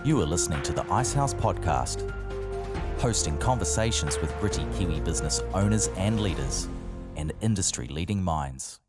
You are listening to the Icehouse podcast, hosting conversations with gritty Kiwi business owners and leaders and industry-leading minds.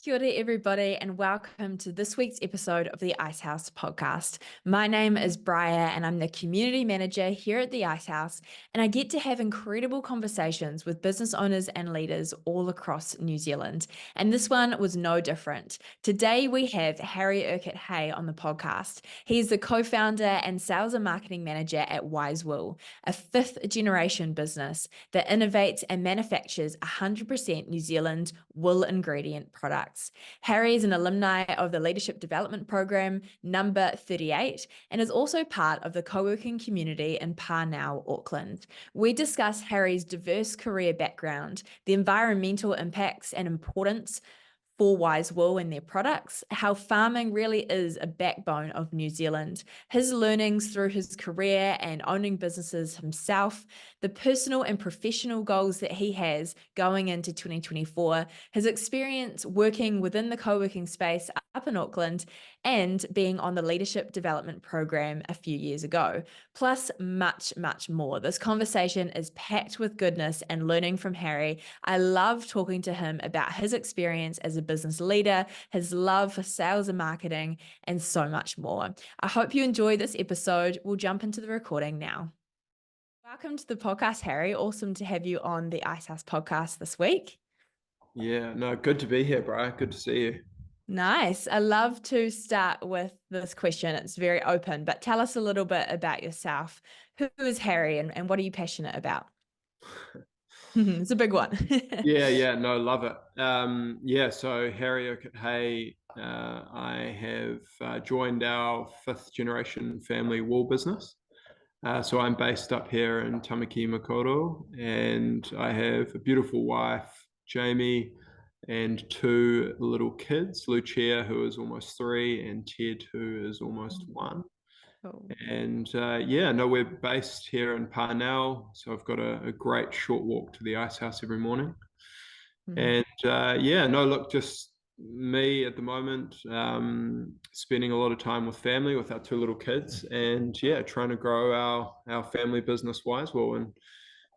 Kia ora everybody, and welcome to this week's episode of the Icehouse podcast. My name is Bryar and I'm the community manager here at the Icehouse, and I get to have incredible conversations with business owners and leaders all across New Zealand. And this one was no different. Today we have Harry Urquhart-Hay on the podcast. He's the co-founder and sales and marketing manager at Wisewool, a fifth generation business that innovates and manufactures 100% New Zealand wool ingredient products. Harry is an alumni of the Leadership Development Program number 38 and is also part of the Coworking community in Parnell, Auckland. We discuss Harry's diverse career background, the environmental impacts and importance for Wisewool and their products, how farming really is a backbone of New Zealand, his learnings through his career and owning businesses himself, the personal and professional goals that he has going into 2024, his experience working within the co-working space up in Auckland, and being on the Leadership Development Program a few years ago, plus much, much more. This conversation is packed with goodness and learning from Harry. I love talking to him about his experience as a business leader, his love for sales and marketing, and so much more. I hope you enjoy this episode. We'll jump into the recording now. Welcome to the podcast, Harry. Awesome to have you on the Icehouse podcast this week. Yeah, no, good to be here, Bryar. Good to see you. Nice. I love to start with this question. It's very open, but tell us a little bit about yourself. Who is Harry and what are you passionate about? It's a big one. No, love it. So Harry Urquhart-Hay, I have joined our fifth generation family wool business. So I'm based up here in Tamaki Makaurau, and I have a beautiful wife, Jamie, and two little kids, Lucia, who is almost 3, and Ted, who is almost 1. Cool. And we're based here in Parnell, so I've got a great short walk to the Icehouse every morning. And just me at the moment, spending a lot of time with family, with our 2 little kids, and trying to grow our family business Wisewool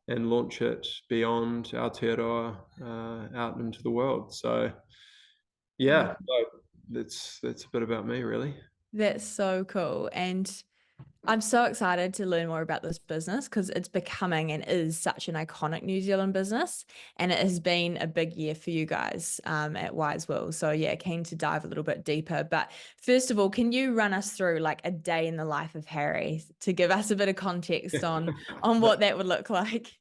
and launch it beyond Aotearoa out into the world. So that's a bit about me, really. That's so cool. And I'm so excited to learn more about this business because it's becoming and is such an iconic New Zealand business. And it has been a big year for you guys at Wisewool. So keen to dive a little bit deeper. But first of all, can you run us through like a day in the life of Harry to give us a bit of context on what that would look like?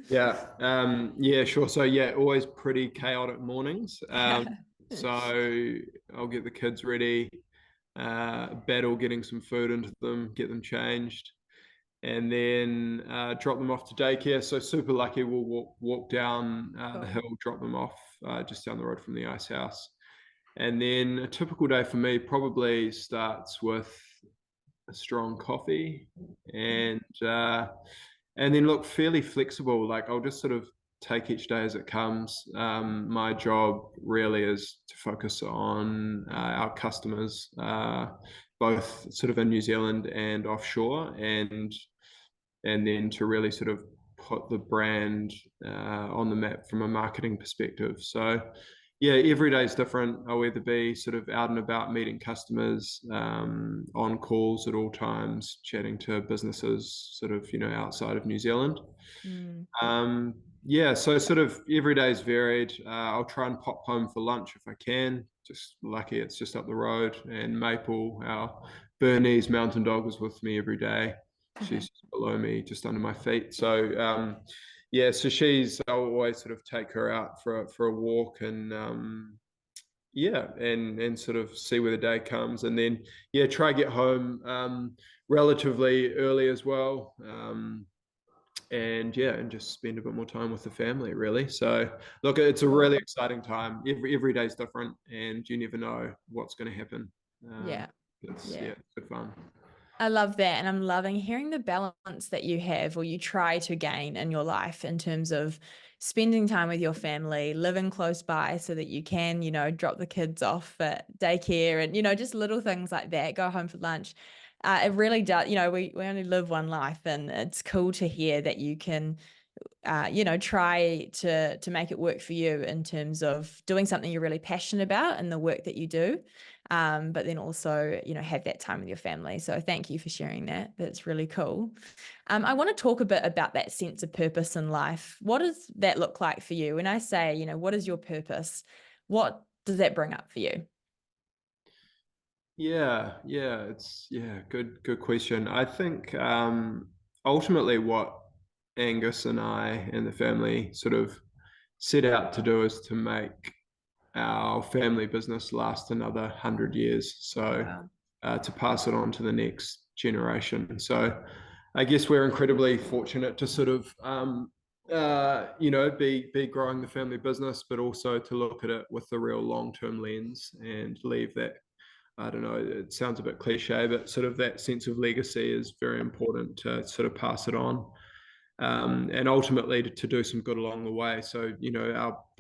Sure. So always pretty chaotic mornings. So I'll get the kids ready, battle getting some food into them, get them changed, and then drop them off to daycare. So super lucky, we'll walk down the hill, drop them off just down the road from the Icehouse. And then a typical day for me probably starts with a strong coffee and then look fairly flexible. Like I'll just sort of take each day as it comes. My job really is to focus on our customers, both sort of in New Zealand and offshore, and then to really sort of put the brand on the map from a marketing perspective. So every day is different. I'll either be sort of out and about meeting customers, on calls at all times, chatting to businesses sort of, outside of New Zealand. So sort of every day is varied. I'll try and pop home for lunch if I can. Just lucky it's just up the road. And Maple, our Bernese mountain dog, is with me every day. She's below me, just under my feet. So so I'll always sort of take her out for a walk and and sort of see where the day comes, and then try to get home relatively early as well. And just spend a bit more time with the family, really. So look, it's a really exciting time. Every day's different, and you never know what's going to happen. It's good fun. I love that. And I'm loving hearing the balance that you have or you try to gain in your life in terms of spending time with your family, living close by so that you can, drop the kids off at daycare and, just little things like that, go home for lunch. It really does, we only live one life, and it's cool to hear that you can try to make it work for you in terms of doing something you're really passionate about and the work that you do. But then also, have that time with your family. So thank you for sharing that. That's really cool. I want to talk a bit about that sense of purpose in life. What does that look like for you? When I say, what is your purpose? What does that bring up for you? Good question. I think ultimately what Angus and I and the family sort of set out to do is to make our family business last another 100 years. So Wow. to pass it on to the next generation. So I guess we're incredibly fortunate to sort of be growing the family business, but also to look at it with a real long-term lens and leave that. I don't know, it sounds a bit cliche, but sort of that sense of legacy is very important to sort of pass it on. And ultimately to do some good along the way. So,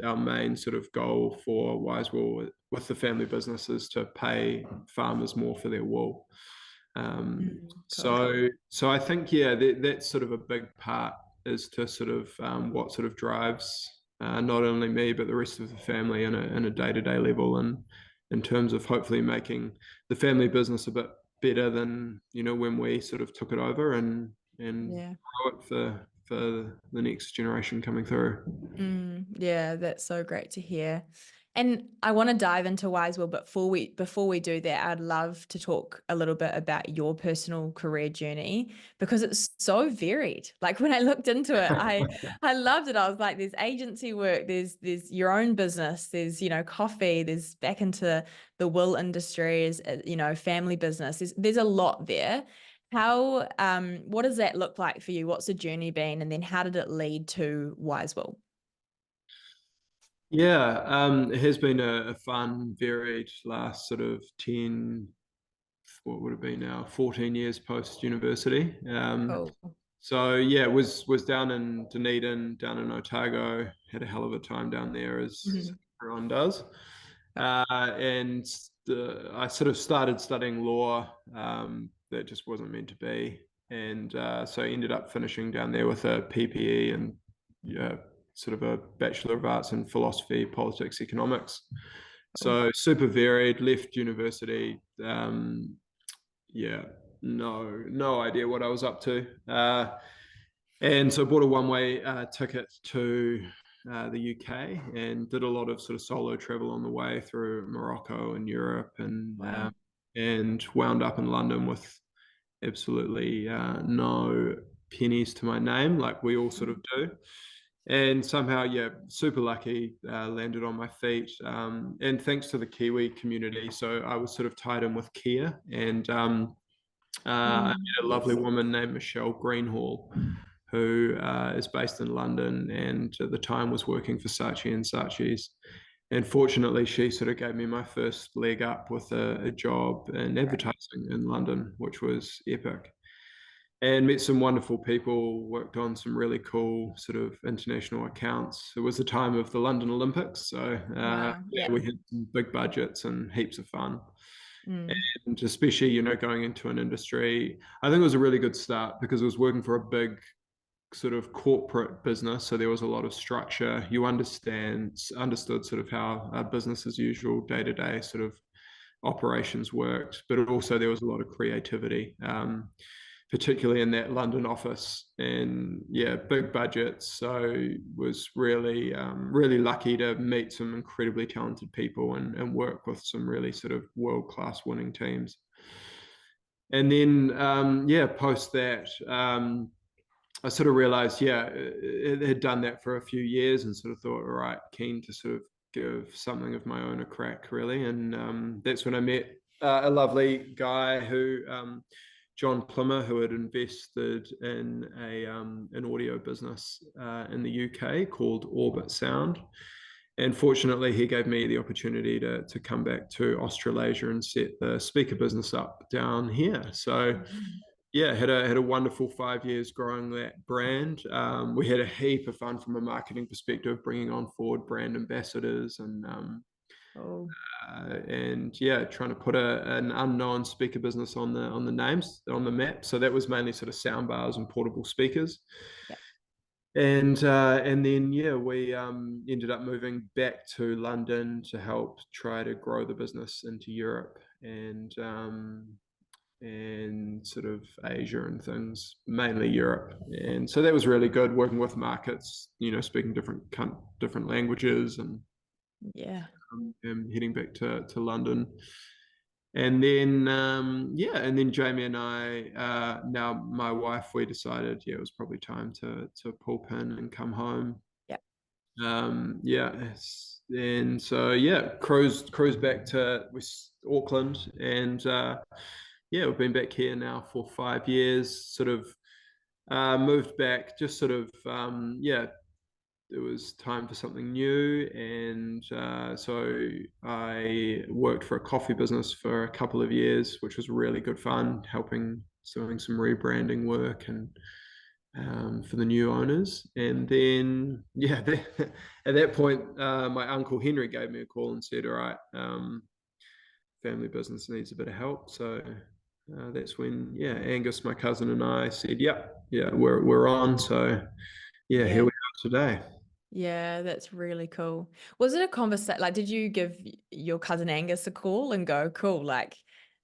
our main sort of goal for Wisewool with the family business is to pay farmers more for their wool. Cool. So I think, that's sort of a big part, is to sort of what sort of drives not only me, but the rest of the family in a day-to-day level, and in terms of hopefully making the family business a bit better than, when we sort of took it over, and Yeah. grow it for the next generation coming through. Yeah, that's so great to hear. And I want to dive into Wisewool, but before we do that, I'd love to talk a little bit about your personal career journey because it's so varied. Like when I looked into it, I loved it. I was like, there's agency work, there's your own business, there's, coffee, there's back into the wool industry, is family business. There's a lot there. How what does that look like for you? What's the journey been? And then how did it lead to Wisewool? It has been a fun, varied last sort of 10, what would it be now, 14 years post university. Cool. So was down in Dunedin, down in Otago, had a hell of a time down there, as Mhm. everyone does. And I sort of started studying law. That just wasn't meant to be. And so I ended up finishing down there with a PPE and sort of a Bachelor of Arts in Philosophy, Politics, Economics. Cool. So super varied, left university. No idea what I was up to. And so I bought a one-way ticket to the UK and did a lot of sort of solo travel on the way through Morocco and Europe, Wow. and wound up in London with absolutely no pennies to my name, like we all sort of do. And somehow, super lucky, landed on my feet. And thanks to the Kiwi community. So I was sort of tied in with Kia, and I met a lovely Yes. woman named Michelle Greenhall, who is based in London and at the time was working for Saatchi and Saatchi's. And fortunately, she sort of gave me my first leg up with a job in Right. advertising in London, which was epic. And met some wonderful people, worked on some really cool sort of international accounts. It was the time of the London Olympics. So Wow. Yeah. we had some big budgets and heaps of fun. Mm. And especially, going into an industry, I think it was a really good start because it was working for a big sort of corporate business. So there was a lot of structure. You understood sort of how business as usual, day to day sort of operations worked, but also there was a lot of creativity, particularly in that London office. And big budgets. So was really, really lucky to meet some incredibly talented people and work with some really sort of world-class winning teams. And then, post that, I sort of realized, it had done that for a few years and sort of thought, all right, keen to sort of give something of my own a crack, really. And that's when I met a lovely guy John Plummer, who had invested in an audio business in the UK called Orbit Sound. And fortunately, he gave me the opportunity to come back to Australasia and set the speaker business up down here. So yeah, had a wonderful 5 years growing that brand. We had a heap of fun from a marketing perspective, bringing on forward brand ambassadors Oh, and yeah, trying to put an unknown speaker business on the names on the map. So that was mainly sort of sound bars and portable speakers. yeah, And then yeah, we ended up moving back to London to help try to grow the business into Europe and sort of Asia and things, mainly Europe. And so that was really good working with markets, speaking different languages yeah, and heading back to London. And then and then Jamie and I, now my wife, we decided it was probably time to pull pin and come home. yeah, Yeah, and so yeah, cruise back to Auckland, and yeah, we've been back here now for 5 years. Sort of moved back, just sort of yeah, it was time for something new, and so I worked for a coffee business for a couple of years, which was really good fun, doing some rebranding work and for the new owners. And then yeah, at that point, my uncle Henry gave me a call and said, "All right, family business needs a bit of help." So that's when yeah, Angus, my cousin, and I said, "Yeah, we're on." So yeah, here yeah. we are today. Yeah, that's really cool. Was it a conversation? Like, did you give your cousin Angus a call and go, cool, like,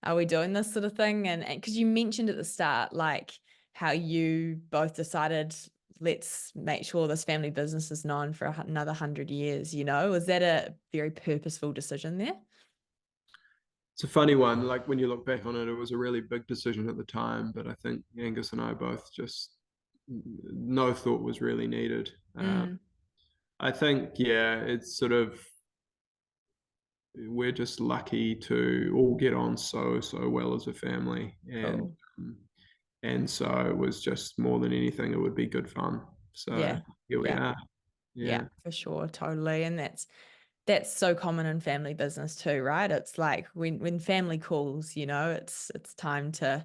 are we doing this sort of thing? And because you mentioned at the start, like, how you both decided, let's make sure this family business is known for another 100 years, Was that a very purposeful decision there? It's a funny one. Like when you look back on it, it was a really big decision at the time, but I think Angus and I both just no thought was really needed. Mm, I think, yeah, it's sort of we're just lucky to all get on so well as a family, cool. and so it was just more than anything, it would be good fun. So Yeah. here we Yeah. are. Yeah, Yeah. for sure. Totally. And that's so common in family business too, right? It's like when family calls, it's time to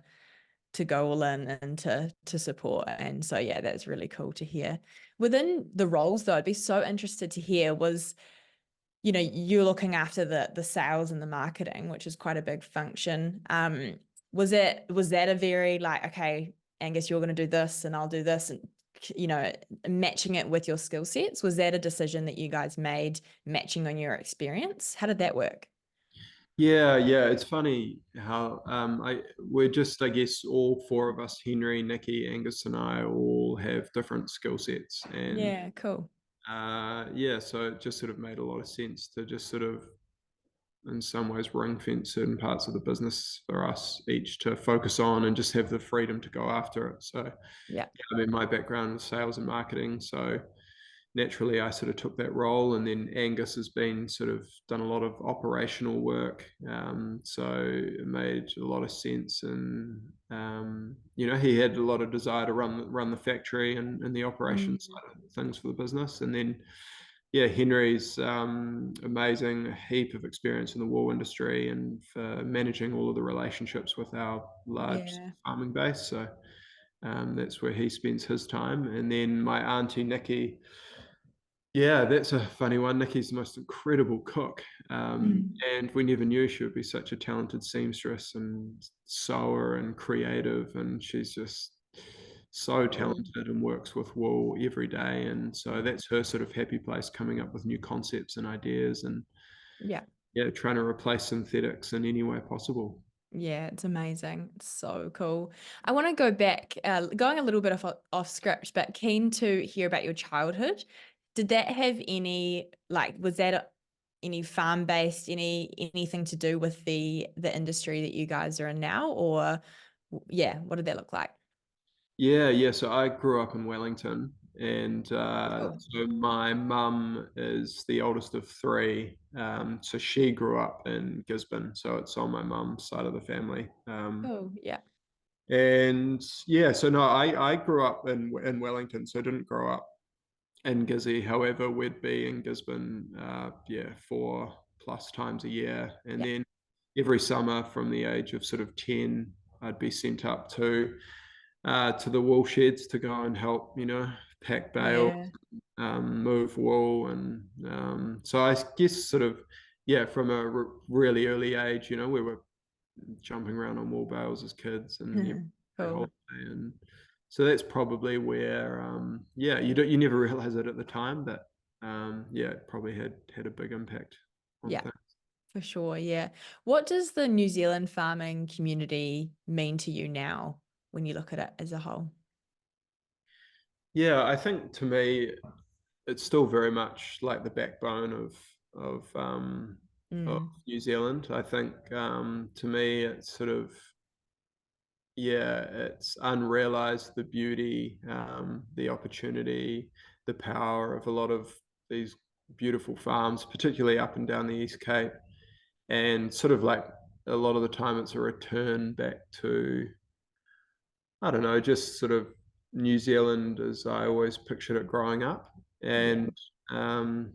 go all in and to support. And so yeah, that's really cool to hear. Within the roles though, I'd be so interested to hear was, you're looking after the sales and the marketing, which is quite a big function. Was that a very like, okay, Angus, you're going to do this and I'll do this, and matching it with your skill sets? Was that a decision that you guys made, matching on your experience? How did that work? Yeah. It's funny how we're just, I guess, all four of us, Henry, Nikki, Angus, and I, all have different skill sets, and Yeah, cool. yeah, so it just sort of made a lot of sense to just sort of, in some ways, ring fence certain parts of the business for us each to focus on and just have the freedom to go after it. So, Yeah. yeah, I mean, my background is sales and marketing, so naturally I sort of took that role, and then Angus has been sort of done a lot of operational work, so it made a lot of sense, and he had a lot of desire to run the factory and the operations Mm, side of things for the business. And then yeah, Henry's amazing, a heap of experience in the wool industry and for managing all of the relationships with our large yeah. farming base. So that's where he spends his time. And then my auntie Nikki, yeah, that's a funny one. Nikki's the most incredible cook. Mm. And we never knew she would be such a talented seamstress and sewer and creative. And she's just so Cool. talented and works with wool every day. And so that's her sort of happy place, coming up with new concepts and ideas and Yeah. yeah, trying to replace synthetics in any way possible. Yeah, it's amazing. It's so cool. I want to go back, going a little bit off script, but keen to hear about your childhood. Did that have any, like, was that any farm based, anything to do with the industry that you guys are in now, or yeah, what did that look like? Yeah. So I grew up in Wellington, and Cool. so my mum is the oldest of three. So she grew up in Gisborne, so it's on my mum's side of the family. Oh, yeah. And yeah, so no, I grew up in Wellington, so I didn't grow up in Gizzy. However, we'd be in Gisborne, 4+ times a year. And Yeah. then every summer from the age of sort of 10, I'd be sent up to the wool sheds to go and help, pack bales, Yeah. move wool. And so I guess sort of, from a really early age, we were jumping around on wool bales as kids and Cool. holiday. And so that's probably where, you never realize it at the time, but it probably had a big impact on Yeah, things. for sure. Yeah. What does the New Zealand farming community mean to you now when you look at it as a whole? Yeah, I think to me, it's still very much like the backbone of Mm, New Zealand. I think to me, it's sort of it's unrealized the beauty, the opportunity, the power of a lot of these beautiful farms, particularly up and down the East Cape, and sort of like a lot of the time, it's a return back to, I don't know, just sort of New Zealand as I always pictured it growing up. yeah. And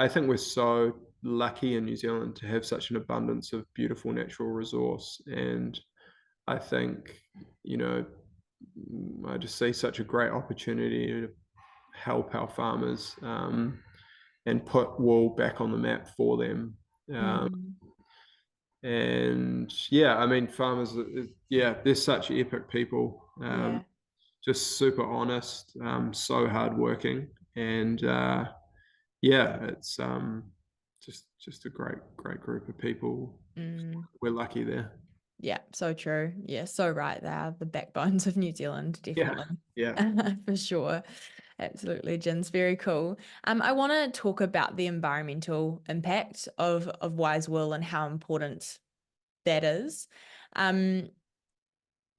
I think we're so lucky in New Zealand to have such an abundance of beautiful natural resource. And I think, I just see such a great opportunity to help our farmers, and put wool back on the map for them. Mm, And I mean, farmers, they're such epic people, yeah. just super honest, so hardworking. And it's just a great group of people. Mm, We're lucky there. yeah, so true. Yeah, so right. They are the backbones of New Zealand, Yeah, definitely. yeah. For sure. Absolutely, Jen's very cool. I want to talk about the environmental impact of Wisewool and how important that is. Um,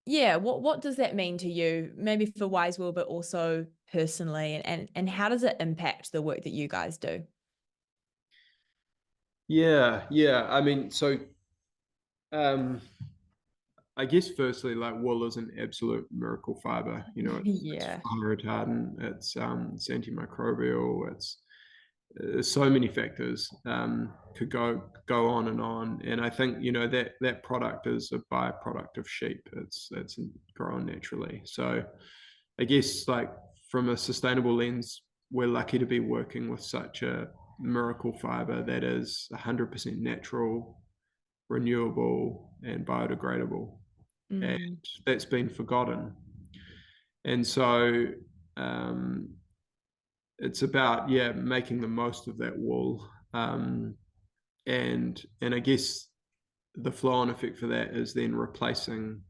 yeah, what does that mean to you? Maybe for Wisewool, but also personally, and how does it impact the work that you guys do? Yeah. I mean, so um, I guess firstly, like, wool is an absolute miracle fiber. It's Yeah. fire retardant. It's antimicrobial. There's so many factors, could go on and on. And I think that product is a byproduct of sheep. It's grown naturally. So I guess, like, from a sustainable lens, we're lucky to be working with such a miracle fiber that is 100% natural, renewable, and biodegradable. And Mm, that's been forgotten. And so um, it's about making the most of that wool, and I guess the flow-on effect for that is then replacing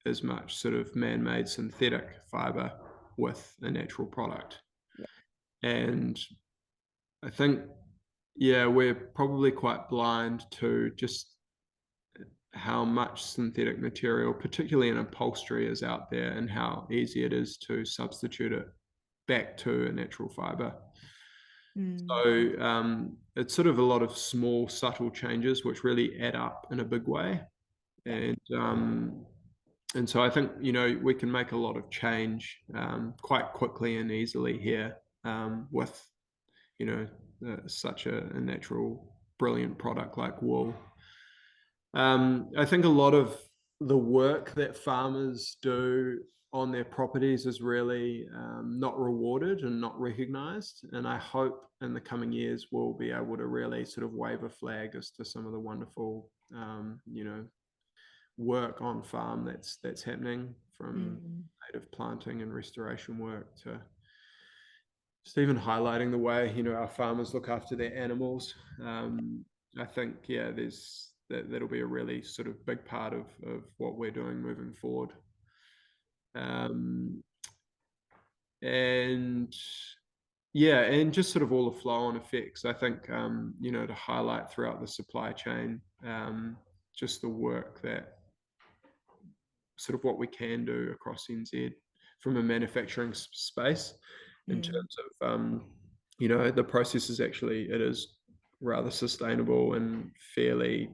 as much sort of man-made synthetic fiber with a natural product. yeah. And I think we're probably quite blind to just how much synthetic material, particularly in upholstery, is out there, and how easy it is to substitute it back to a natural fiber. Mm, So it's sort of a lot of small, subtle changes which really add up in a big way. yeah. And so I think we can make a lot of change, quite quickly and easily here, with such a natural, brilliant product like wool. I think a lot of the work that farmers do on their properties is really not rewarded and not recognized. And I hope in the coming years we'll be able to really sort of wave a flag as to some of the wonderful, work on farm that's happening, from Mm, native planting and restoration work to just even highlighting the way our farmers look after their animals. I think that'll be a really sort of big part of what we're doing moving forward. Um, and and just sort of all the flow-on effects. I think to highlight throughout the supply chain, just the work that sort of what we can do across NZ from a manufacturing space, in mm, terms of the process is actually, it is rather sustainable and fairly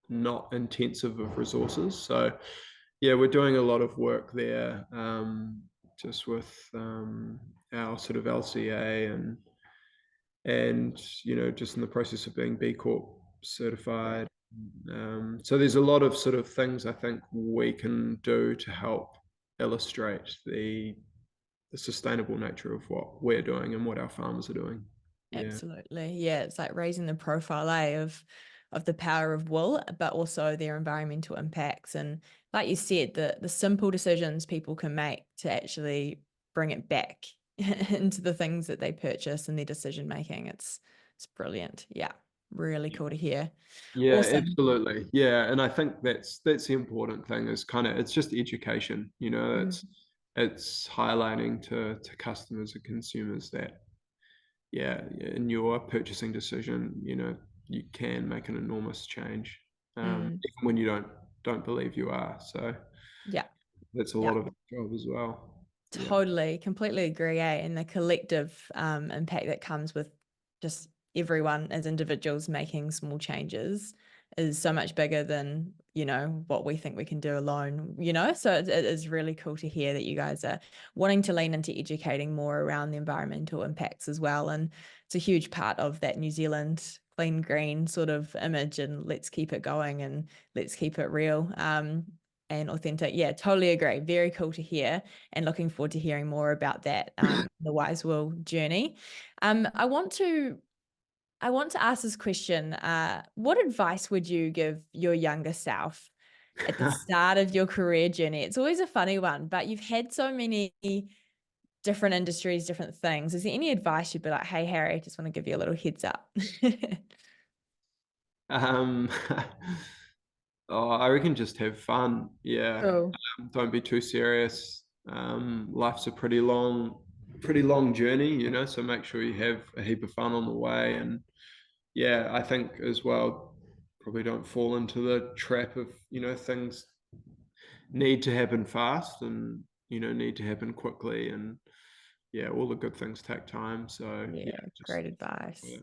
not intensive of resources. So we're doing a lot of work there, just with our sort of LCA and just in the process of being B Corp certified. So there's a lot of sort of things I think we can do to help illustrate the sustainable nature of what we're doing and what our farmers are doing. Absolutely. Yeah, it's like raising the profile of the power of wool, but also their environmental impacts. And like you said, the simple decisions people can make to actually bring it back into the things that they purchase and their decision making. It's brilliant. Yeah. Really cool to hear. Yeah, Awesome. absolutely. Yeah, and I think that's the important thing is it's just education. It's highlighting to customers and consumers that in your purchasing decision, you can make an enormous change, even when you don't believe you are. So Yeah. that's a lot of the job as well. Totally, completely agree. And the collective impact that comes with just everyone as individuals making small changes is so much bigger than, what we think we can do alone, So it is really cool to hear that you guys are wanting to lean into educating more around the environmental impacts as well. And it's a huge part of that New Zealand clean green sort of image, and let's keep it going and let's keep it real and authentic. Yeah, totally agree. Very cool to hear, and looking forward to hearing more about that, the Wisewool journey. I want to ask this question. What advice would you give your younger self at the start of your career journey? It's always a funny one, but you've had so many different industries, different things. Is there any advice you'd be like, hey, Harry, just want to give you a little heads up? um, I reckon just have fun. Yeah, Cool. don't be too serious. Life's a pretty long journey, so make sure you have a heap of fun on the way. And yeah, I think as well, probably don't fall into the trap of, things need to happen fast and, need to happen quickly. And yeah, all the good things take time. So Yeah, just, great advice. yeah.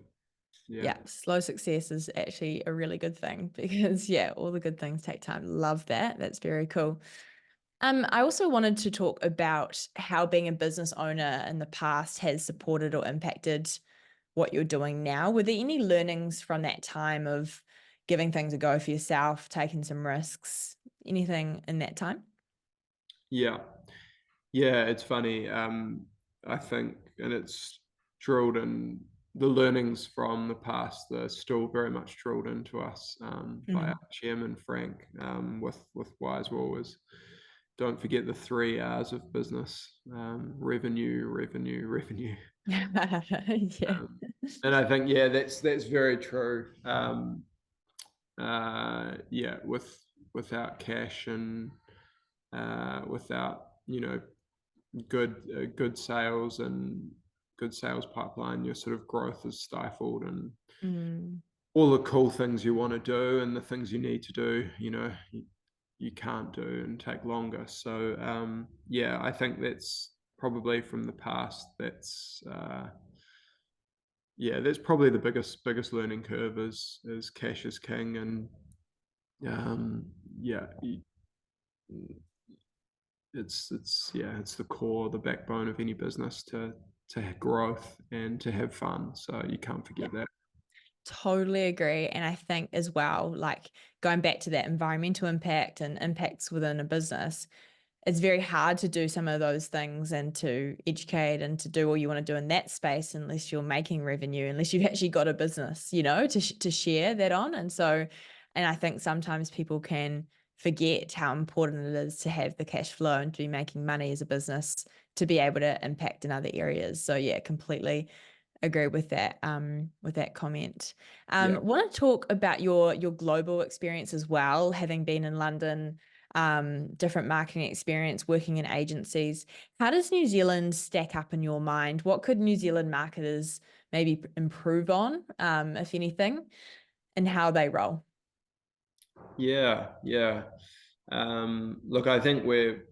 Yeah, slow success is actually a really good thing because all the good things take time. Love that. That's very cool. I also wanted to talk about how being a business owner in the past has supported or impacted what you're doing now. Were there any learnings from that time of giving things a go for yourself, taking some risks, anything in that time? Yeah. Yeah, it's funny. I think, and it's drilled in the learnings from the past. They're still very much drilled into us by our chairman Frank with Wisewool. Is don't forget the 3 R's of business: revenue, revenue, revenue. Yeah. And I think that's very true. Without cash and without good sales and good sales pipeline, your sort of growth is stifled, and Mm. all the cool things you want to do and the things you need to do, you can't do and take longer. So I think that's probably from the past. That's probably the biggest learning curve is cash is king. And yeah, it's the core, the backbone of any business to have growth and to have fun. So you can't forget that. Totally agree. And I think as well, like going back to that environmental impact and impacts within a business, it's very hard to do some of those things and to educate and to do all you want to do in that space unless you're making revenue, unless you've actually got a business, to share that on. And I think sometimes people can forget how important it is to have the cash flow and to be making money as a business to be able to impact in other areas. So yeah, completely agree with that comment. Want to talk about your global experience as well, having been in London, different marketing experience, working in agencies. How does New Zealand stack up in your mind? What could New Zealand marketers maybe improve on, if anything, and how they roll? Yeah. Look, I think we're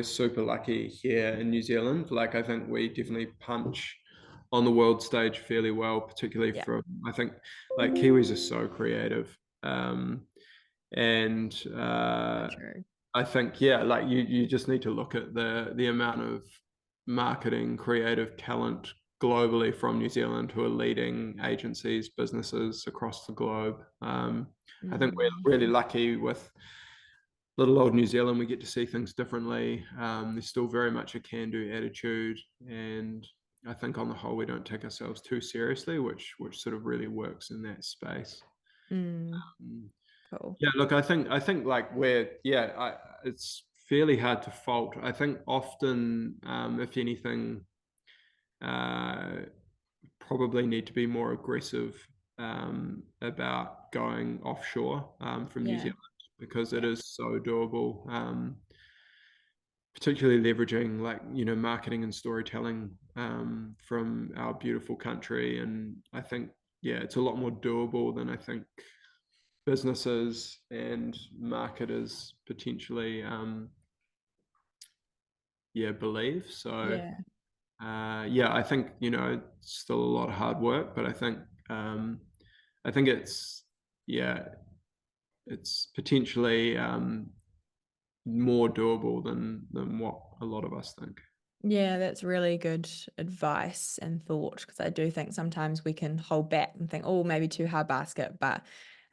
super lucky here in New Zealand. Like, I think we definitely punch on the world stage fairly well, particularly Yeah. from, I think, like, Kiwis are so creative. And So true. I think, like you just need to look at the amount of marketing, creative talent globally from New Zealand who are leading agencies, businesses across the globe. I think we're really lucky with little old New Zealand. We get to see things differently. There's still very much a can-do attitude, and I think on the whole we don't take ourselves too seriously, which sort of really works in that space. Cool. Yeah, look, I think like it's fairly hard to fault. I think often, if anything, probably need to be more aggressive about going offshore from New Zealand, because it is so doable. Particularly leveraging marketing and storytelling from our beautiful country, and I think it's a lot more doable than I think businesses and marketers potentially believe. So I think it's still a lot of hard work, but I think it's potentially more doable than what a lot of us think. Yeah, that's really good advice and thought, because I do think sometimes we can hold back and think, oh, maybe too hard basket, but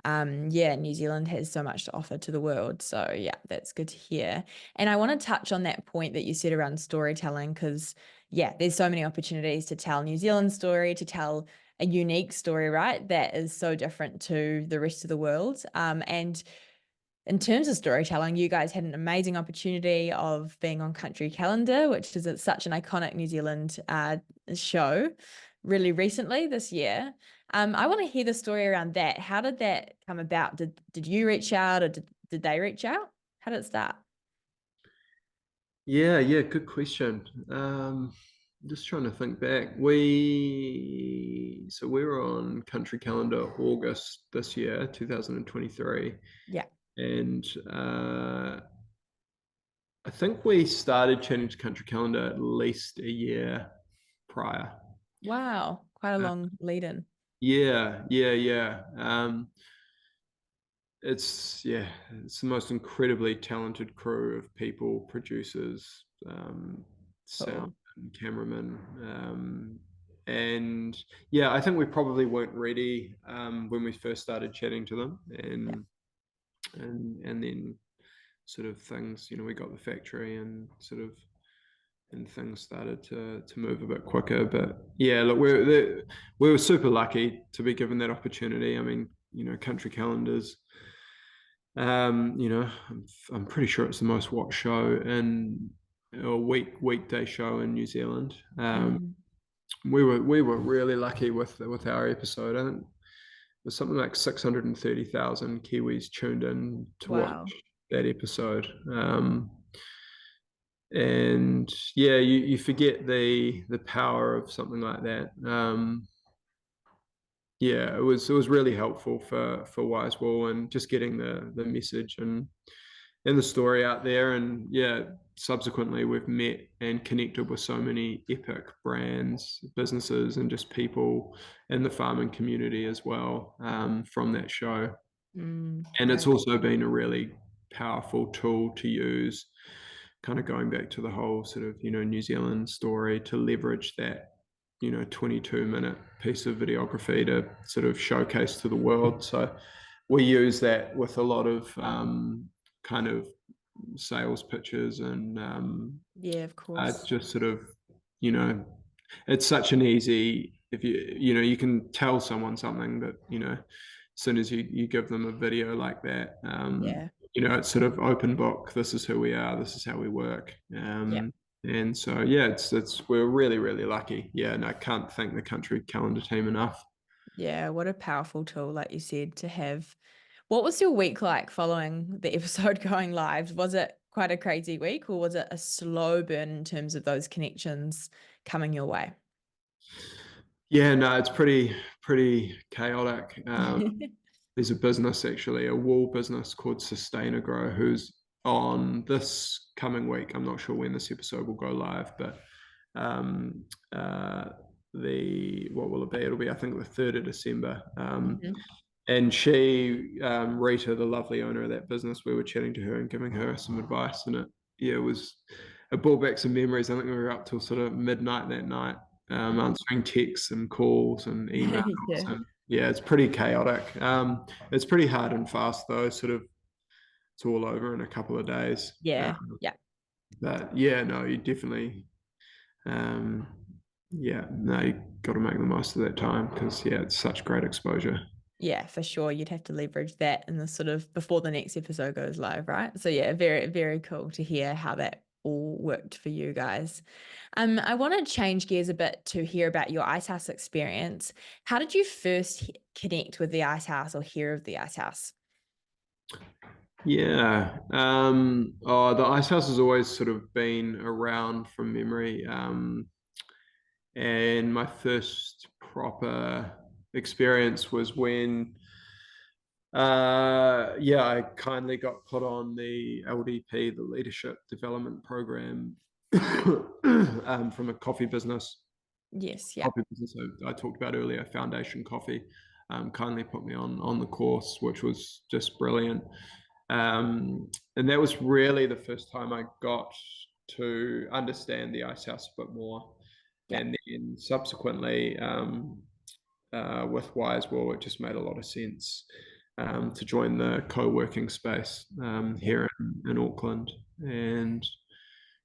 New Zealand has so much to offer to the world. So yeah, that's good to hear. And I want to touch on that point that you said around storytelling, because there's so many opportunities to tell New Zealand story, to tell a unique story, right? That is so different to the rest of the world. And in terms of storytelling, you guys had an amazing opportunity of being on Country Calendar, which is such an iconic New Zealand show, really recently this year. I want to hear the story around that. How did that come about? Did you reach out, or did they reach out? How did it start? Yeah, good question. Just trying to think back. We were on Country Calendar August this year, 2023. Yeah. And I think we started chatting to Country Calendar at least a year prior. Wow, quite a long lead in. Yeah. It's the most incredibly talented crew of people, producers, sound and cameramen, and I think we probably weren't ready when we first started chatting to them, and then sort of things, we got the factory and things started to move a bit quicker. But look, we were super lucky to be given that opportunity. I mean, Country Calendars, I'm pretty sure it's the most watched show in a weekday show in New Zealand. We were really lucky with our episode. I think it was something like 630,000 Kiwis tuned in to watch that episode. And you forget the power of something like that. It was really helpful for Wisewool, and just getting the message and the story out there. And subsequently we've met and connected with so many epic brands, businesses, and just people in the farming community as well, from that show. And it's also been a really powerful tool to use, kind of going back to the whole sort of New Zealand story, to leverage that 22-minute piece of videography to sort of showcase to the world. So we use that with a lot of kind of sales pitches, and of course, just sort of it's such an easy, if you can tell someone something that as soon as you give them a video like that, it's sort of open book. This is who we are, this is how we work. And so it's we're really, really lucky. And I can't thank the Country Calendar team enough. What a powerful tool, like you said, to have. What was your week like following the episode going live? Was it quite a crazy week, or was it a slow burn in terms of those connections coming your way? No, it's pretty chaotic. There's a business, actually, a wool business called Sustainagro, who's on this coming week. I'm not sure when this episode will go live, but what will it be? It'll be, I think, the 3rd of December. And she, Rita, the lovely owner of that business, we were chatting to her and giving her some advice, and it was it brought back some memories. I think we were up till sort of midnight that night, answering texts and calls and emails. Yeah. And yeah, it's pretty chaotic. It's pretty hard and fast though. Sort of, it's all over in a couple of days. Yeah. Yeah. But yeah, no, you definitely, yeah, no, you got to make the most of that time because yeah, it's such great exposure. Yeah, for sure. You'd have to leverage that in the sort of before the next episode goes live, right? So yeah, very, very cool to hear how that all worked for you guys. I want to change gears a bit to hear about your Icehouse experience. How did you first connect with the Icehouse or hear of the Icehouse? Yeah. The Icehouse has always sort of been around from memory. And my first proper experience was when, yeah, I kindly got put on the LDP, the Leadership Development Program, from a coffee business. Yes, yeah. Coffee business I talked about earlier, Foundation Coffee, kindly put me on the course, which was just brilliant. And that was really the first time I got to understand the Icehouse a bit more. Yeah. And then subsequently, with Wisewool, it just made a lot of sense to join the co-working space here in Auckland. And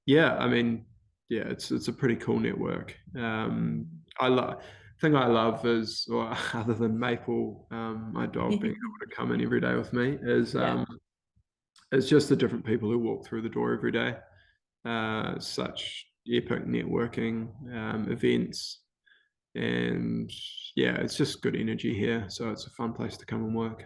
yeah, I mean, yeah, it's a pretty cool network. Thing I love is, or other than Maple, my dog being able to come in every day with me, is Yeah. it's just the different people who walk through the door every day. Such epic networking events, and yeah, it's just good energy here. So it's a fun place to come and work.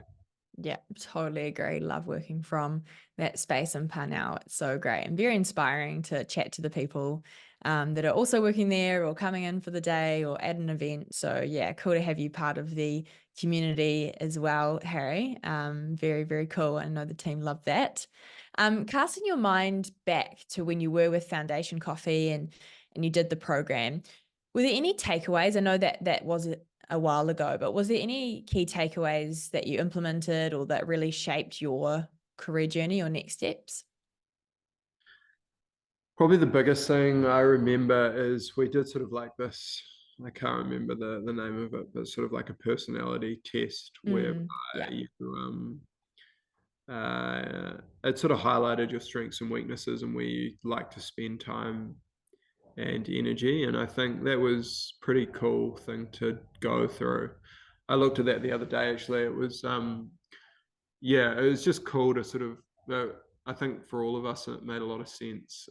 Yeah, totally agree. Love working from that space in Parnell. It's so great and very inspiring to chat to the people that are also working there or coming in for the day or at an event. So yeah, cool to have you part of the community as well, Harry. Very, very cool. I know the team love that. Casting your mind back to when you were with Foundation Coffee and you did the program, were there any takeaways? I know that was a while ago, but was there any key takeaways that you implemented or that really shaped your career journey or next steps? Probably the biggest thing I remember is we did sort of like this. I can't remember the name of it, but sort of like a personality test where Yeah. you it sort of highlighted your strengths and weaknesses and where you like to spend time and energy. And I think that was pretty cool thing to go through. I looked at that the other day actually. It was yeah, it was just cool to sort of I think for all of us it made a lot of sense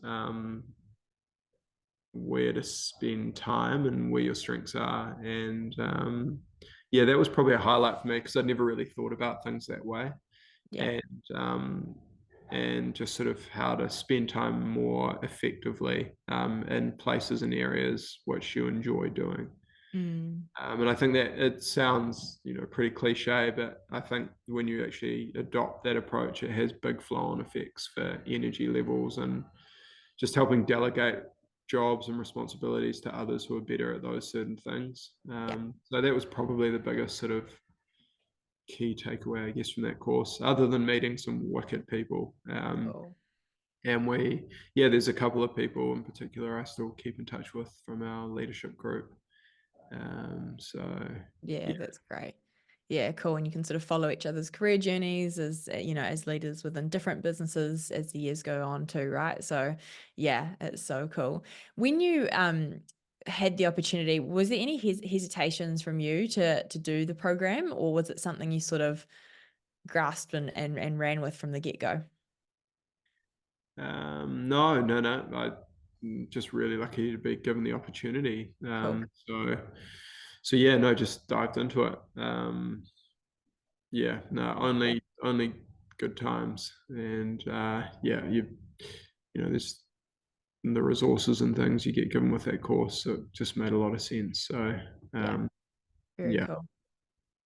where to spend time and where your strengths are. And yeah, that was probably a highlight for me because I'd never really thought about things that way. Yeah. And just sort of how to spend time more effectively in places and areas which you enjoy doing. And I think that it sounds, pretty cliche, but I think when you actually adopt that approach, it has big flow-on effects for energy levels and just helping delegate jobs and responsibilities to others who are better at those certain things. So that was probably the biggest sort of key takeaway, I guess, from that course, other than meeting some wicked people. Cool. And there's a couple of people in particular I still keep in touch with from our leadership group. So Yeah, that's great. Yeah, cool. And you can sort of follow each other's career journeys as, as leaders within different businesses as the years go on too, right? So yeah, it's so cool. When you had the opportunity, was there any hesitations from you to do the program, or was it something you sort of grasped and ran with from the get-go? No. I'm just really lucky to be given the opportunity. Cool. So yeah, no, just dived into it. Yeah, no, only good times, and yeah, there's the resources and things you get given with that course, so it just made a lot of sense. So Yeah, very yeah. cool.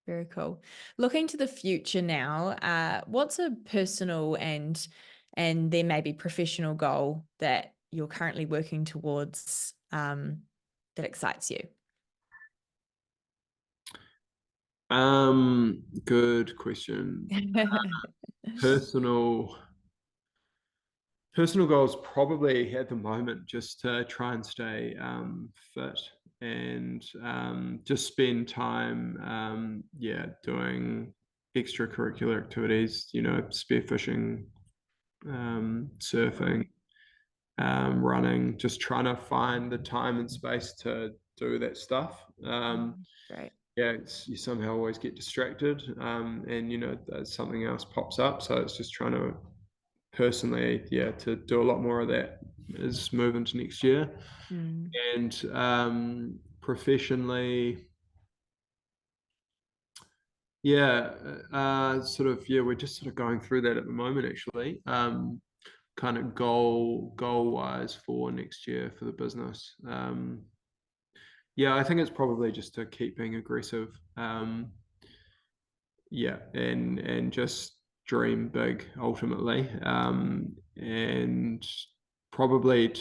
Very cool. Looking to the future now, what's a personal and there may be professional goal that you're currently working towards that excites you? Good question. Personal. Personal goals probably at the moment just to try and stay fit and just spend time, doing extracurricular activities, spearfishing, surfing, running, just trying to find the time and space to do that stuff. Great. You somehow always get distracted, and something else pops up. So it's just trying to personally, to do a lot more of that as move into next year. And professionally, we're just sort of going through that at the moment, actually. Kind of goal wise for next year for the business. I think it's probably just to keep being aggressive. And just dream big ultimately. And probably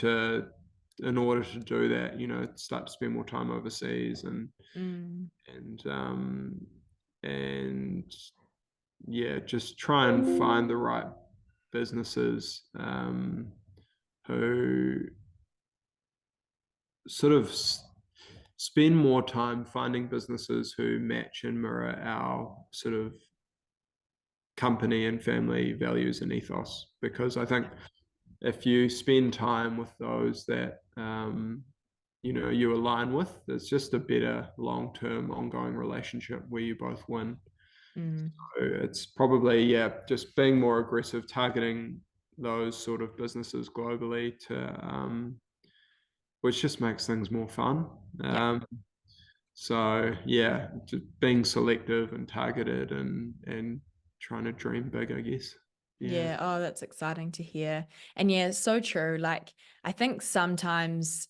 in order to do that, start to spend more time overseas and just try and find the right businesses who sort of spend more time finding businesses who match and mirror our sort of company and family values and ethos. Because I think if you spend time with those that you align with, there's just a better long-term ongoing relationship where you both win. So it's probably just being more aggressive, targeting those sort of businesses globally which just makes things more fun. Just being selective and targeted and trying to dream big, I guess. Yeah. Oh, that's exciting to hear. And yeah, it's so true. Like, I think sometimes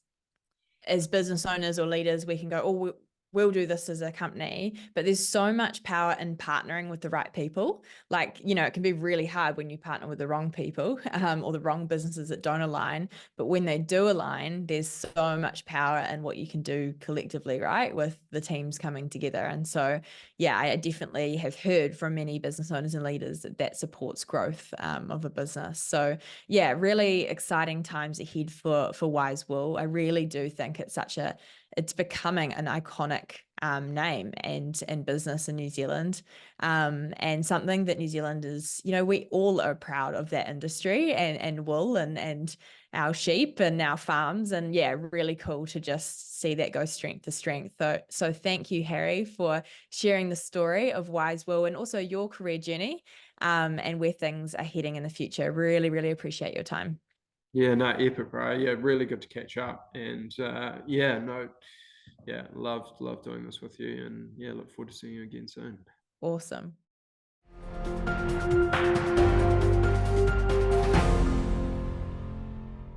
as business owners or leaders, we can go, oh, we'll do this as a company, but there's so much power in partnering with the right people. Like, it can be really hard when you partner with the wrong people or the wrong businesses that don't align. But when they do align, there's so much power in what you can do collectively, right? With the teams coming together. And so, I definitely have heard from many business owners and leaders that supports growth of a business. So really exciting times ahead for Wisewool. I really do think it's becoming an iconic name and business in New Zealand, and something that New Zealand is, we all are proud of that industry and wool and our sheep and our farms, and really cool to just see that go strength to strength. So thank you, Harry, for sharing the story of Wisewool and also your career journey and where things are heading in the future. Really, really appreciate your time. Epic, bro. Really good to catch up. And love doing this with you. And look forward to seeing you again soon. Awesome.